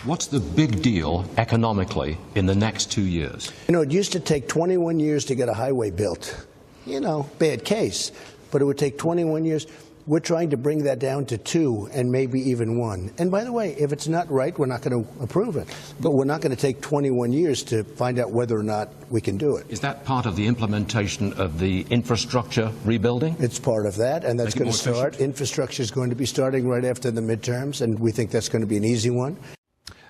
What's the big deal economically in the next 2 years? You know, it used to take 21 years to get a highway built. You know, bad case, but it would take 21 years. We're trying to bring that down to 2 and maybe even 1. And by the way, if it's not right, we're not going to approve it. But we're not going to take 21 years to find out whether or not we can do it. Is that part of the implementation of the infrastructure rebuilding? It's part of that, and that's going to start. Infrastructure is going to be starting right after the midterms, and we think that's going to be an easy one.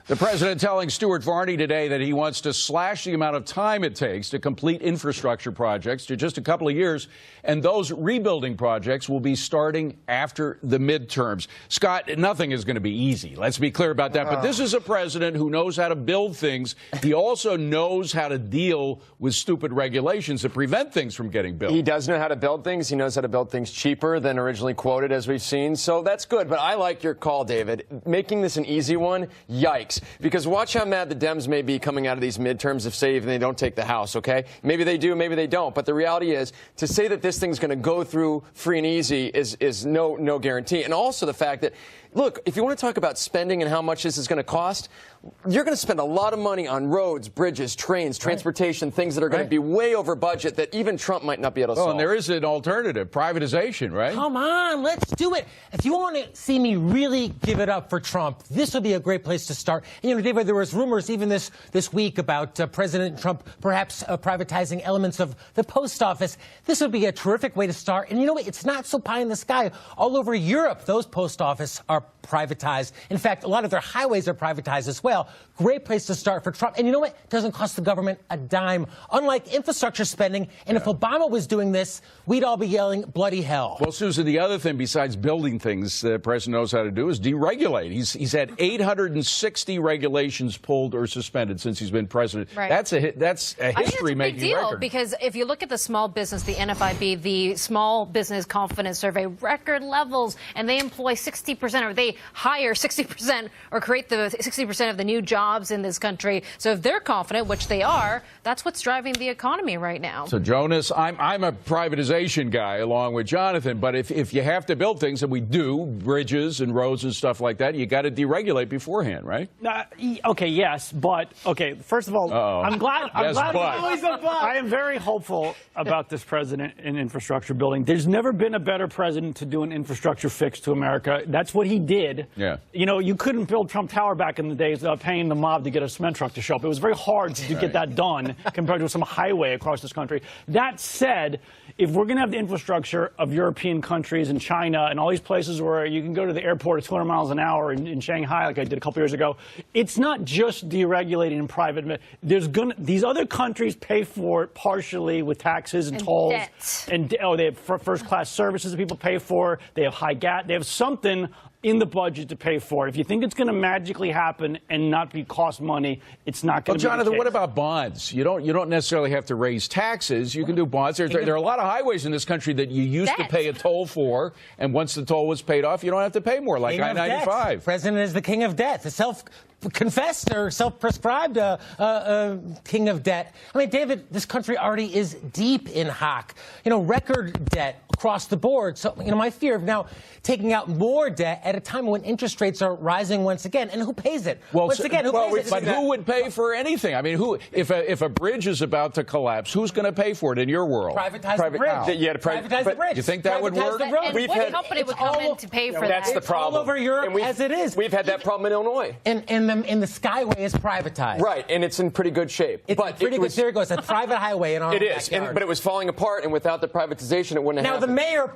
The president telling Stuart Varney today that he wants to slash the amount of time it takes to complete infrastructure projects to just a couple of years, and those rebuilding projects will be starting after the midterms. Scott, nothing is going to be easy. Let's be clear about that. But this is a president who knows how to build things. He also knows how to deal with stupid regulations that prevent things from getting built. He does know how to build things. He knows how to build things cheaper than originally quoted, as we've seen. So that's good. But I like your call, David. Making this an easy one, yikes. Because watch how mad the Dems may be coming out of these midterms if, say, even they don't take the House, okay? Maybe they do, maybe they don't. But the reality is, to say that this thing's going to go through free and easy is no guarantee. And also the fact that, look, if you want to talk about spending and how much this is going to cost, you're going to spend a lot of money on roads, bridges, trains, transportation, things that are going to be way over budget that even Trump might not be able to solve. And there is an alternative, privatization, right? Come on, let's do it. If you want to see me really give it up for Trump, this would be a great place to start. And, you know, David, there was rumors even this week about President Trump perhaps privatizing elements of the post office. This would be a terrific way to start. And you know what? It's not so pie in the sky. All over Europe, those post offices are privatized. In fact, a lot of their highways are privatized as well. Great place to start for Trump. And you know what? It doesn't cost the government a dime, unlike infrastructure spending. And if Obama was doing this, we'd all be yelling bloody hell. Well, Susan, the other thing besides building things the president knows how to do is deregulate. He's had 860 regulations pulled or suspended since he's been president. Right. That's a history-making deal record. Because if you look at the small business, the NFIB, the Small Business Confidence Survey, record levels, and they employ 60%, or they hire 60%, or create the 60% of the new jobs in this country. So if they're confident, which they are, that's what's driving the economy right now. So, Jonas, I'm a privatization guy along with Jonathan, but if you have to build things, and we do, bridges and roads and stuff like that, you got to deregulate beforehand, right? Okay, yes, but, okay, first of all, I'm glad I am very hopeful about this president in infrastructure building. There's never been a better president to do an infrastructure fix to America. That's what he did. Yeah. You know, you couldn't build Trump Tower back in the days without paying the mob to get a cement truck to show up. It was very hard to get that done compared to some highway across this country. That said, if we're going to have the infrastructure of European countries and China and all these places where you can go to the airport at 200 miles an hour in Shanghai, like I did a couple years ago, it's not just deregulating in private. These other countries pay for it partially with taxes and tolls. And they have first-class services that people pay for. They have high gas. They have something in the budget to pay for it. If you think it's going to magically happen and not cost money, it's not going to be Jonathan, the case. what about bonds? You don't necessarily have to raise taxes. You can do bonds. There are a lot of highways in this country that you used to pay a toll for, and once the toll was paid off, you don't have to pay more, like I-95. President is the king of debt. The self-confessed or self-prescribed king of debt. I mean, David, this country already is deep in hock. You know, record debt across the board. So, you know, my fear of now taking out more debt at a time when interest rates are rising once again. And who pays it? Well, once again, who pays it? But who would pay for anything? I mean, if a bridge is about to collapse, who's going to pay for it in your world? Privatize the bridge. Yeah, privatize the bridge. You think that would work? And what company would come in to pay for that? That's the problem. All over Europe as it is. We've had that problem in Illinois. And the Skyway is privatized. Right, and it's in pretty good shape. It's pretty good. There it goes. A private highway in our backyard. But it was falling apart, and without the privatization, it wouldn't have happened. Now, the mayor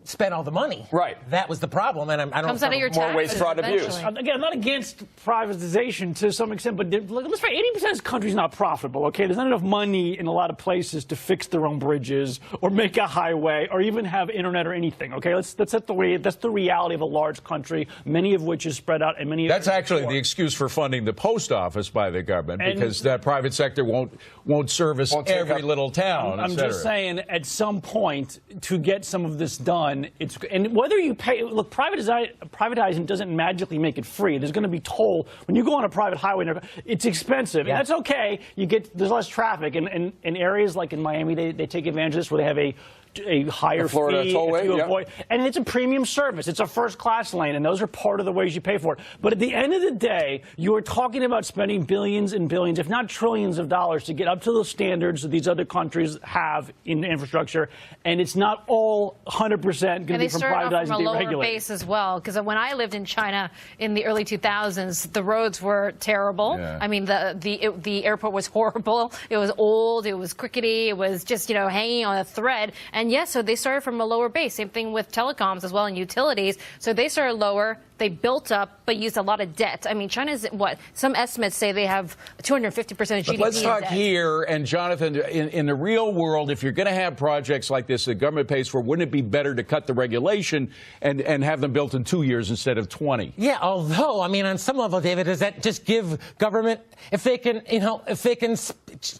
spent all the money. Right. That was the problem, and I don't comes out of your taxes. More waste, fraud, abuse. Again, I'm not against privatization to some extent, but let's face 80% of this country is not profitable, okay? There's not enough money in a lot of places to fix their own bridges or make a highway or even have internet or anything, okay? That's the reality of a large country, many of which is spread out and many That's actually the excuse for funding the post office by the government, because that private sector won't service every little town, I'm just saying, at some point, to get some of this done, and whether you pay, look, privatizing doesn't magically make it free. There's going to be toll when you go on a private highway. It's expensive, and that's okay. There's less traffic, and in areas like in Miami, they take advantage of this, where they have a a higher Florida fee tollway, to yeah. avoid. And it's a premium service. It's a first-class lane, and those are part of the ways you pay for it. But at the end of the day, you are talking about spending billions and billions, if not trillions of dollars, to get up to the standards that these other countries have in infrastructure, and it's not all 100% going to be from privatizing from a lower deregulating. base as well, because when I lived in China in the early 2000s, the roads were terrible. Yeah. I mean, the airport was horrible. It was old. It was crickety. It was just, you know, hanging on a thread. And yes, so they started from a lower base. Same thing with telecoms as well and utilities. So they started lower. They built up, but used a lot of debt. I mean, China's what? Some estimates say they have 250% of GDP. But let's talk in debt. here, and Jonathan, in the real world, if you're going to have projects like this the government pays for, wouldn't it be better to cut the regulation and have them built in 2 years instead of 20? Yeah, although, I mean, on some level, David, does that just give government, if they can, you know, if they can,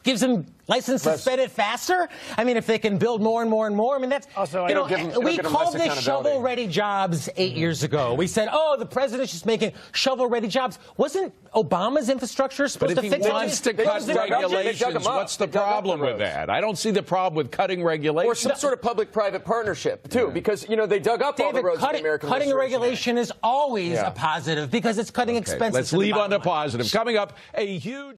gives them license to spend it faster? I mean, if they can build more and more and more, I mean, that's, Also, you know, we give them called less this accountability. shovel-ready jobs 8 years ago. We said, oh, the president's just making shovel-ready jobs. Wasn't Obama's infrastructure supposed But to if he fix wants to it? cut They dug 'em regulations, up. what's the They dug up problem the with roads. that? I don't see the problem with cutting regulations. Or some sort of public-private partnership, too, because, you know, they dug up all the David, roads in the American cutting a Restoration Act. regulation is always Yeah. a positive because it's cutting expenses. Let's to the leave on bottom the line. positive. Coming up, a huge...